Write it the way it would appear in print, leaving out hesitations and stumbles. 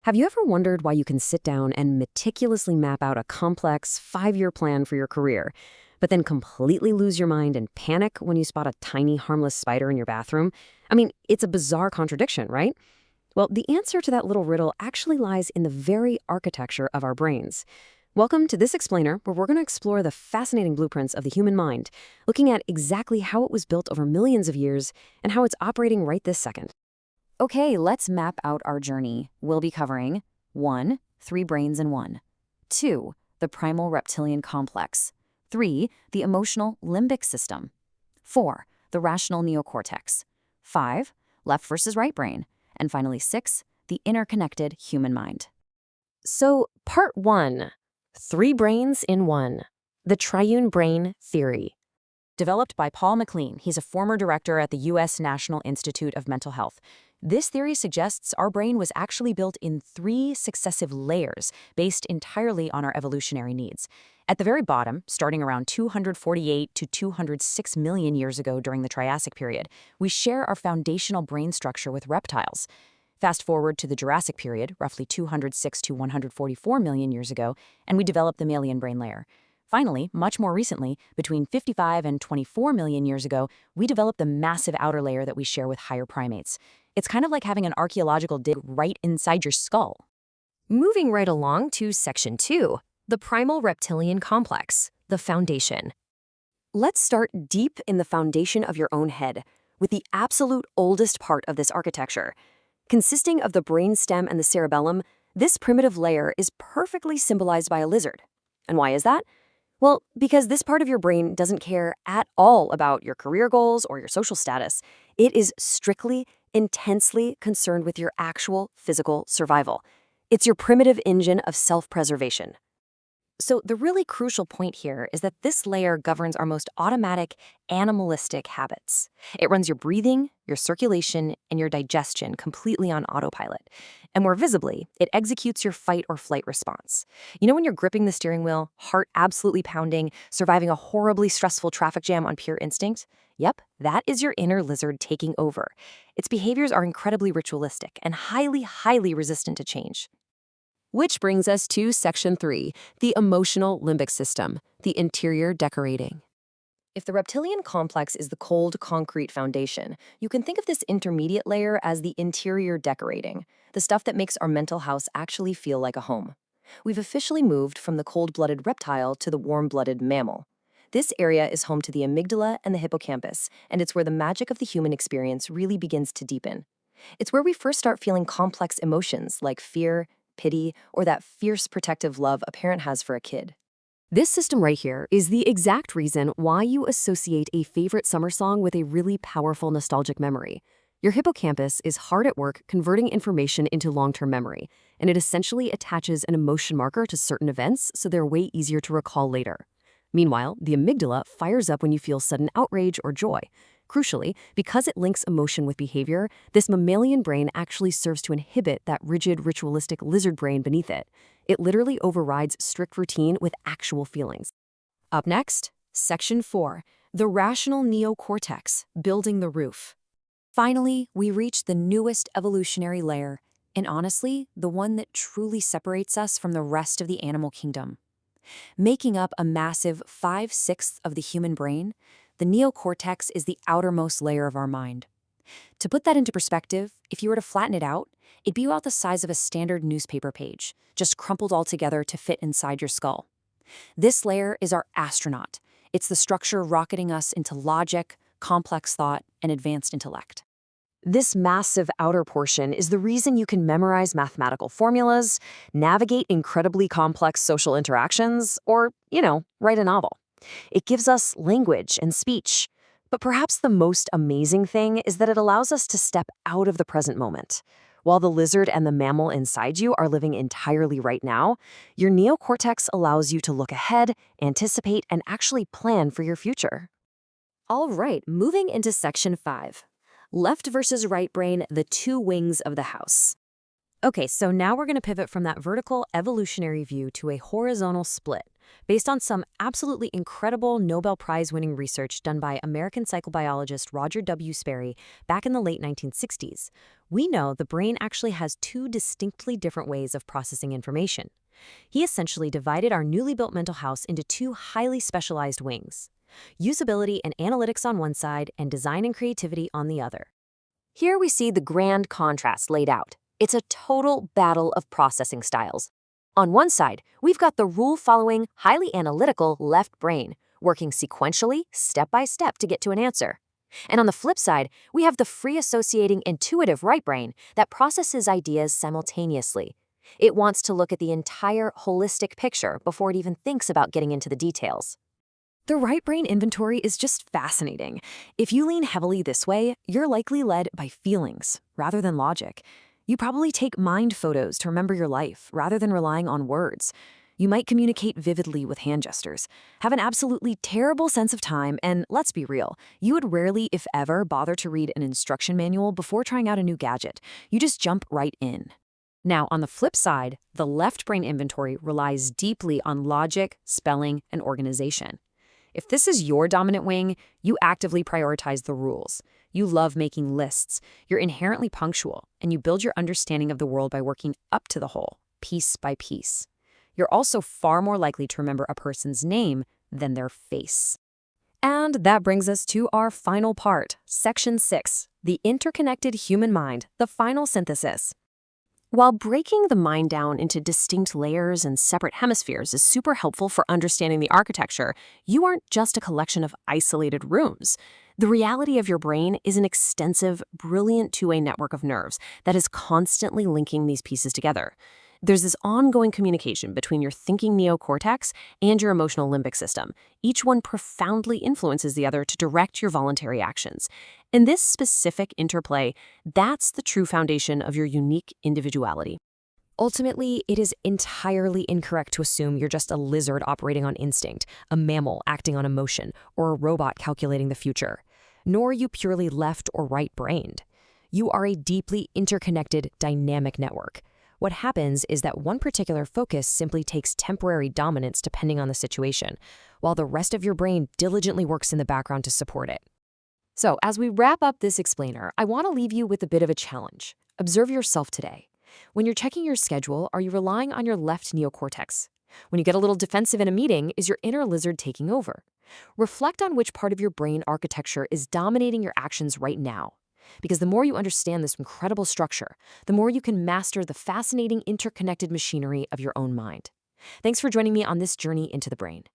Have you ever wondered why you can sit down and meticulously map out a complex 5-year plan for your career, but then completely lose your mind and panic when you spot a tiny, harmless spider in your bathroom? I mean, it's a bizarre contradiction, right? Well, the answer to that little riddle actually lies in the very architecture of our brains. Welcome to This Explainer, where we're going to explore the fascinating blueprints of the human mind, looking at exactly how it was built over millions of years and how it's operating right this second. Okay, let's map out our journey. We'll be covering 1. 3 brains in 1. 2. The primal reptilian complex. 3. The emotional limbic system. 4. The rational neocortex. 5. Left versus right brain. And finally 6. The interconnected human mind. So, part 1, 3 brains in 1, the Triune Brain theory. Developed by Paul MacLean, he's a former director at the U.S. National Institute of Mental Health. This theory suggests our brain was actually built in 3 successive layers based entirely on our evolutionary needs. At the very bottom, starting around 248 to 206 million years ago during the Triassic period, we share our foundational brain structure with reptiles. Fast forward to the Jurassic period, roughly 206 to 144 million years ago, and we develop the mammalian brain layer. Finally, much more recently, between 55 and 24 million years ago, we developed the massive outer layer that we share with higher primates. It's kind of like having an archaeological dig right inside your skull. Moving right along to section 2, the primal reptilian complex, the foundation. Let's start deep in the foundation of your own head, with the absolute oldest part of this architecture. Consisting of the brainstem and the cerebellum, this primitive layer is perfectly symbolized by a lizard. And why is that? Well, because this part of your brain doesn't care at all about your career goals or your social status. It is strictly, intensely concerned with your actual physical survival. It's your primitive engine of self-preservation. So the really crucial point here is that this layer governs our most automatic, animalistic habits. It runs your breathing, your circulation, and your digestion completely on autopilot. And more visibly, it executes your fight or flight response. You know when you're gripping the steering wheel, heart absolutely pounding, surviving a horribly stressful traffic jam on pure instinct? Yep, that is your inner lizard taking over. Its behaviors are incredibly ritualistic and highly, highly resistant to change. Which brings us to section 3, the emotional limbic system, the interior decorating. If the reptilian complex is the cold, concrete foundation, you can think of this intermediate layer as the interior decorating, the stuff that makes our mental house actually feel like a home. We've officially moved from the cold-blooded reptile to the warm-blooded mammal. This area is home to the amygdala and the hippocampus, and it's where the magic of the human experience really begins to deepen. It's where we first start feeling complex emotions like fear, pity, or that fierce protective love a parent has for a kid. This system right here is the exact reason why you associate a favorite summer song with a really powerful nostalgic memory. Your hippocampus is hard at work converting information into long-term memory, and it essentially attaches an emotion marker to certain events so they're way easier to recall later. Meanwhile, the amygdala fires up when you feel sudden outrage or joy. Crucially, because it links emotion with behavior, this mammalian brain actually serves to inhibit that rigid, ritualistic lizard brain beneath it. It literally overrides strict routine with actual feelings. Up next, section 4, the rational neocortex, building the roof. Finally, we reach the newest evolutionary layer, and honestly, the one that truly separates us from the rest of the animal kingdom. Making up a massive 5/6 of the human brain, the neocortex is the outermost layer of our mind. To put that into perspective, if you were to flatten it out, it'd be about the size of a standard newspaper page, just crumpled all together to fit inside your skull. This layer is our astronaut. It's the structure rocketing us into logic, complex thought, and advanced intellect. This massive outer portion is the reason you can memorize mathematical formulas, navigate incredibly complex social interactions, or, write a novel. It gives us language and speech. But perhaps the most amazing thing is that it allows us to step out of the present moment. While the lizard and the mammal inside you are living entirely right now, your neocortex allows you to look ahead, anticipate, and actually plan for your future. All right, moving into section 5. Left versus right brain, the 2 wings of the house. Okay, so now we're going to pivot from that vertical evolutionary view to a horizontal split. Based on some absolutely incredible Nobel Prize-winning research done by American psychobiologist Roger W. Sperry back in the late 1960s, we know the brain actually has two distinctly different ways of processing information. He essentially divided our newly built mental house into two highly specialized wings: usability and analytics on one side and design and creativity on the other. Here we see the grand contrast laid out. It's a total battle of processing styles. On one side, we've got the rule-following, highly analytical left brain, working sequentially, step by step to get to an answer. And on the flip side, we have the free-associating, intuitive right brain that processes ideas simultaneously. It wants to look at the entire holistic picture before it even thinks about getting into the details. The right brain inventory is just fascinating. If you lean heavily this way, you're likely led by feelings rather than logic. You probably take mind photos to remember your life rather than relying on words. You might communicate vividly with hand gestures, have an absolutely terrible sense of time, and let's be real, you would rarely, if ever, bother to read an instruction manual before trying out a new gadget. You just jump right in. Now, on the flip side, the left brain inventory relies deeply on logic, spelling, and organization. If this is your dominant wing, you actively prioritize the rules. You love making lists, you're inherently punctual, and you build your understanding of the world by working up to the whole, piece by piece. You're also far more likely to remember a person's name than their face. And that brings us to our final part, Section 6, the interconnected human mind, the final synthesis. While breaking the mind down into distinct layers and separate hemispheres is super helpful for understanding the architecture, you aren't just a collection of isolated rooms. The reality of your brain is an extensive, brilliant two-way network of nerves that is constantly linking these pieces together. There's this ongoing communication between your thinking neocortex and your emotional limbic system. Each one profoundly influences the other to direct your voluntary actions. And this specific interplay, that's the true foundation of your unique individuality. Ultimately, it is entirely incorrect to assume you're just a lizard operating on instinct, a mammal acting on emotion, or a robot calculating the future. Nor are you purely left or right-brained. You are a deeply interconnected, dynamic network. What happens is that one particular focus simply takes temporary dominance depending on the situation, while the rest of your brain diligently works in the background to support it. So, as we wrap up this explainer, I want to leave you with a bit of a challenge. Observe yourself today. When you're checking your schedule, are you relying on your left neocortex? When you get a little defensive in a meeting, is your inner lizard taking over? Reflect on which part of your brain architecture is dominating your actions right now. Because the more you understand this incredible structure, the more you can master the fascinating interconnected machinery of your own mind. Thanks for joining me on this journey into the brain.